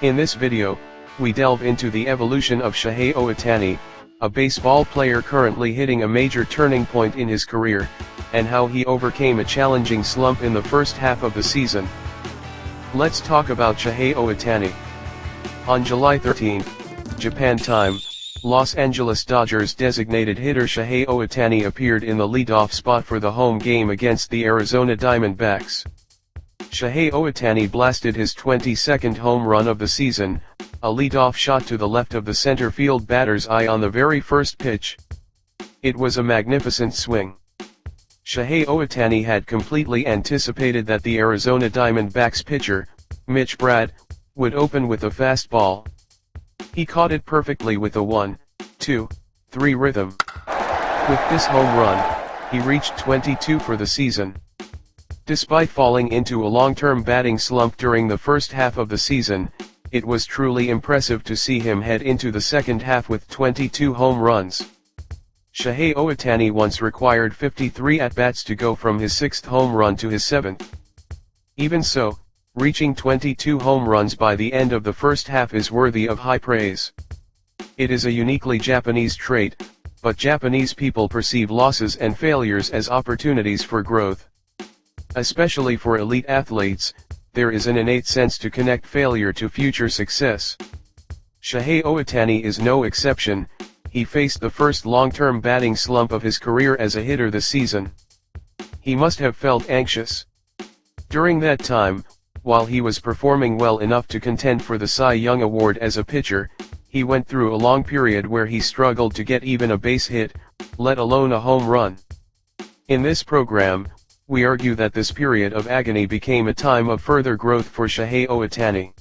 In this video, we delve into the evolution of Shohei Ohtani, a baseball player currently hitting a major turning point in his career, and how he overcame a challenging slump in the first half of the season. Let's talk about Shohei Ohtani. On July 13, Japan time, Los Angeles Dodgers designated hitter Shohei Ohtani appeared in the leadoff spot for the home game against the Arizona Diamondbacks. Shohei Ohtani blasted his 22nd home run of the season, a leadoff shot to the left of the center field batter's eye on the very first pitch. It was a magnificent swing. Shohei Ohtani had completely anticipated that the Arizona Diamondbacks pitcher, Mitch Brad, would open with a fastball. He caught it perfectly with a 1, 2, 3 rhythm. With this home run, he reached 22 for the season. Despite falling into a long-term batting slump during the first half of the season, it was truly impressive to see him head into the second half with 22 home runs. Shohei Ohtani once required 53 at-bats to go from his 6th home run to his 7th. Even so, reaching 22 home runs by the end of the first half is worthy of high praise. It is a uniquely Japanese trait, but Japanese people perceive losses and failures as opportunities for growth. Especially for elite athletes, there is an innate sense to connect failure to future success. Shohei Ohtani is no exception. He faced the first long-term batting slump of his career as a hitter this season. He must have felt anxious. During that time, while he was performing well enough to contend for the Cy Young Award as a pitcher, he went through a long period where he struggled to get even a base hit, let alone a home run. In this program, we argue that this period of agony became a time of further growth for Shohei Ohtani.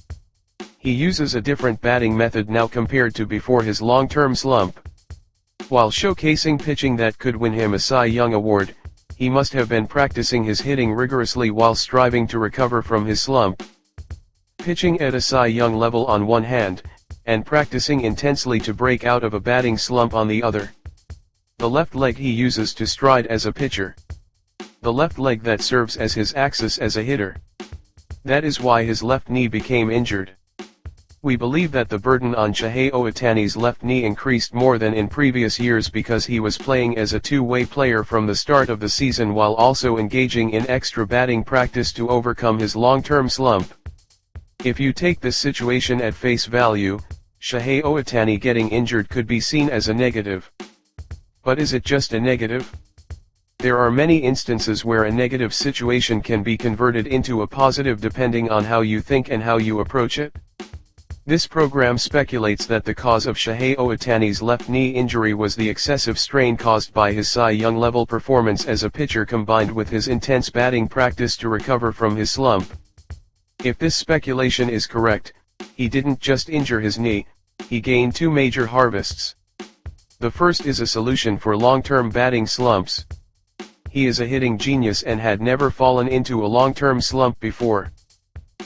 He uses a different batting method now compared to before his long-term slump. While showcasing pitching that could win him a Cy Young Award, he must have been practicing his hitting rigorously while striving to recover from his slump. Pitching at a Cy Young level on one hand, and practicing intensely to break out of a batting slump on the other. The left leg he uses to stride as a pitcher. The left leg that serves as his axis as a hitter. That is why his left knee became injured. We believe that the burden on Shohei Ohtani's left knee increased more than in previous years because he was playing as a two-way player from the start of the season while also engaging in extra batting practice to overcome his long-term slump. If you take this situation at face value, Shohei Ohtani getting injured could be seen as a negative. But is it just a negative? There are many instances where a negative situation can be converted into a positive depending on how you think and how you approach it. This program speculates that the cause of Shohei Ohtani's left knee injury was the excessive strain caused by his Cy Young level performance as a pitcher combined with his intense batting practice to recover from his slump. If this speculation is correct, he didn't just injure his knee, he gained two major harvests. The first is a solution for long-term batting slumps. He is a hitting genius and had never fallen into a long-term slump before.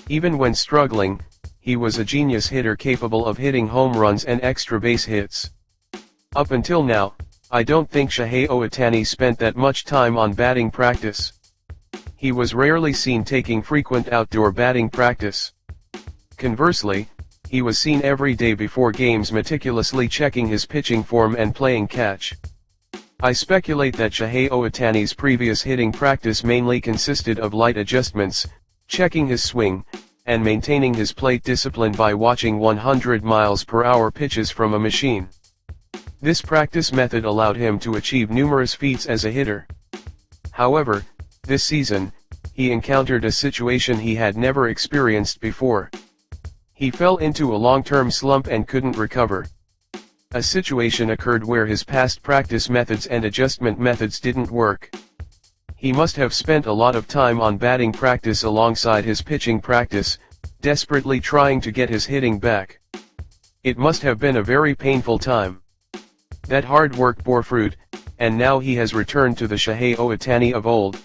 Even when struggling, he was a genius hitter capable of hitting home runs and extra base hits. Up until now, I don't think Shohei Ohtani spent that much time on batting practice. He was rarely seen taking frequent outdoor batting practice. Conversely, he was seen every day before games meticulously checking his pitching form and playing catch. I speculate that Shohei Ohtani's previous hitting practice mainly consisted of light adjustments, checking his swing, and maintaining his plate discipline by watching 100 miles per hour pitches from a machine. This practice method allowed him to achieve numerous feats as a hitter. However, this season, he encountered a situation he had never experienced before. He fell into a long-term slump and couldn't recover. A situation occurred where his past practice methods and adjustment methods didn't work. He must have spent a lot of time on batting practice alongside his pitching practice, desperately trying to get his hitting back. It must have been a very painful time. That hard work bore fruit, and now he has returned to the Shohei Ohtani of old.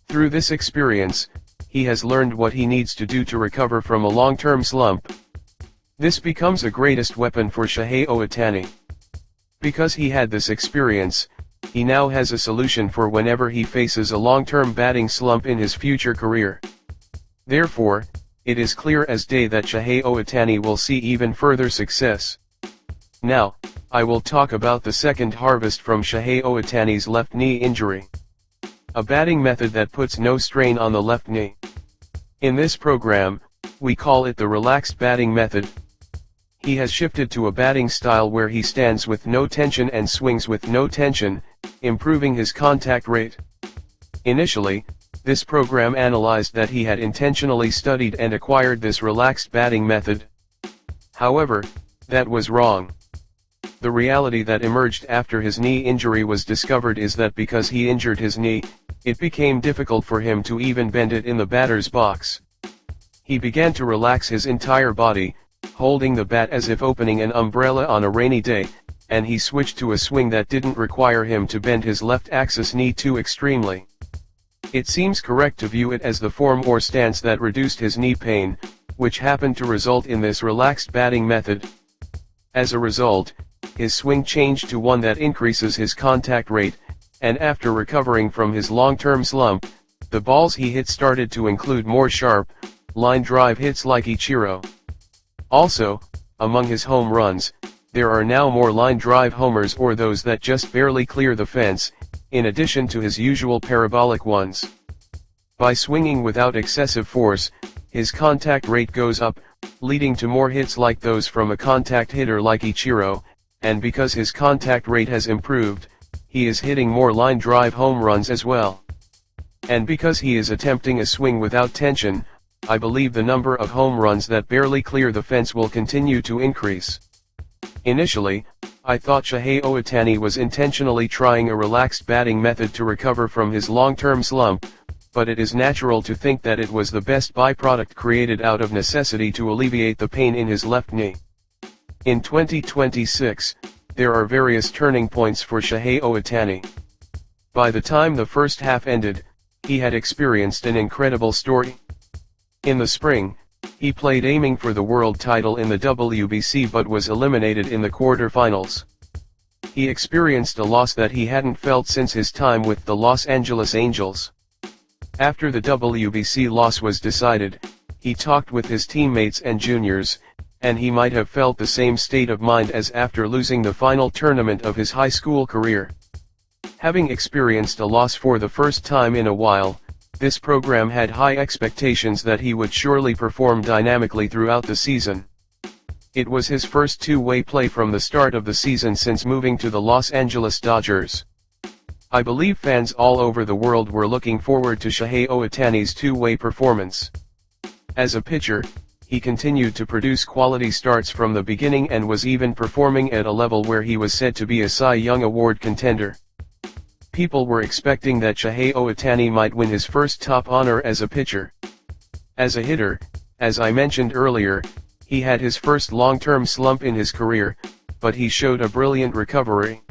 Through this experience, he has learned what he needs to do to recover from a long-term slump. This becomes a greatest weapon for Shohei Ohtani. Because he had this experience, he now has a solution for whenever he faces a long-term batting slump in his future career. Therefore, it is clear as day that Shohei Ohtani will see even further success. Now, I will talk about the second harvest from Shohei Ohtani's left knee injury. A batting method that puts no strain on the left knee. In this program, we call it the relaxed batting method. He has shifted to a batting style where he stands with no tension and swings with no tension, improving his contact rate. Initially, this program analyzed that he had intentionally studied and acquired this relaxed batting method. However, that was wrong. The reality that emerged after his knee injury was discovered is that because he injured his knee, it became difficult for him to even bend it in the batter's box. He began to relax his entire body, holding the bat as if opening an umbrella on a rainy day, and he switched to a swing that didn't require him to bend his left axis knee too extremely. It seems correct to view it as the form or stance that reduced his knee pain, which happened to result in this relaxed batting method. As a result, his swing changed to one that increases his contact rate, and after recovering from his long-term slump, the balls he hit started to include more sharp, line drive hits like Ichiro. Also, among his home runs, there are now more line drive homers or those that just barely clear the fence, in addition to his usual parabolic ones. By swinging without excessive force, his contact rate goes up, leading to more hits like those from a contact hitter like Ichiro, and because his contact rate has improved, he is hitting more line drive home runs as well. And because he is attempting a swing without tension, I believe the number of home runs that barely clear the fence will continue to increase. Initially, I thought Shohei Ohtani was intentionally trying a relaxed batting method to recover from his long-term slump, but it is natural to think that it was the best byproduct created out of necessity to alleviate the pain in his left knee. In 2026, there are various turning points for Shohei Ohtani. By the time the first half ended, he had experienced an incredible story. In the spring, he played aiming for the world title in the WBC but was eliminated in the quarterfinals. He experienced a loss that he hadn't felt since his time with the Los Angeles Angels. After the WBC loss was decided, he talked with his teammates and juniors, and he might have felt the same state of mind as after losing the final tournament of his high school career. Having experienced a loss for the first time in a while, this program had high expectations that he would surely perform dynamically throughout the season. It was his first two-way play from the start of the season since moving to the Los Angeles Dodgers. I believe fans all over the world were looking forward to Shohei Ohtani's two-way performance. As a pitcher, he continued to produce quality starts from the beginning and was even performing at a level where he was said to be a Cy Young Award contender. People were expecting that Shohei Ohtani might win his first top honor as a pitcher. As a hitter, as I mentioned earlier, he had his first long-term slump in his career, but he showed a brilliant recovery.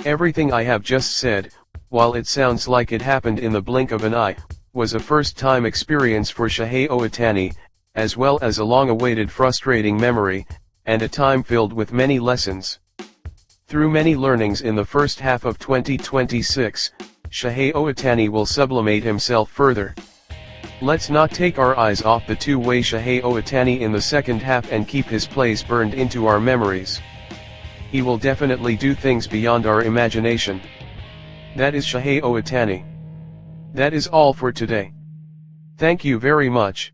Everything I have just said, while it sounds like it happened in the blink of an eye, was a first-time experience for Shohei Ohtani, as well as a long-awaited frustrating memory, and a time filled with many lessons. Through many learnings in the first half of 2026, Shohei Ohtani will sublimate himself further. Let's not take our eyes off the two-way Shohei Ohtani in the second half and keep his plays burned into our memories. He will definitely do things beyond our imagination. That is Shohei Ohtani. That is all for today. Thank you very much.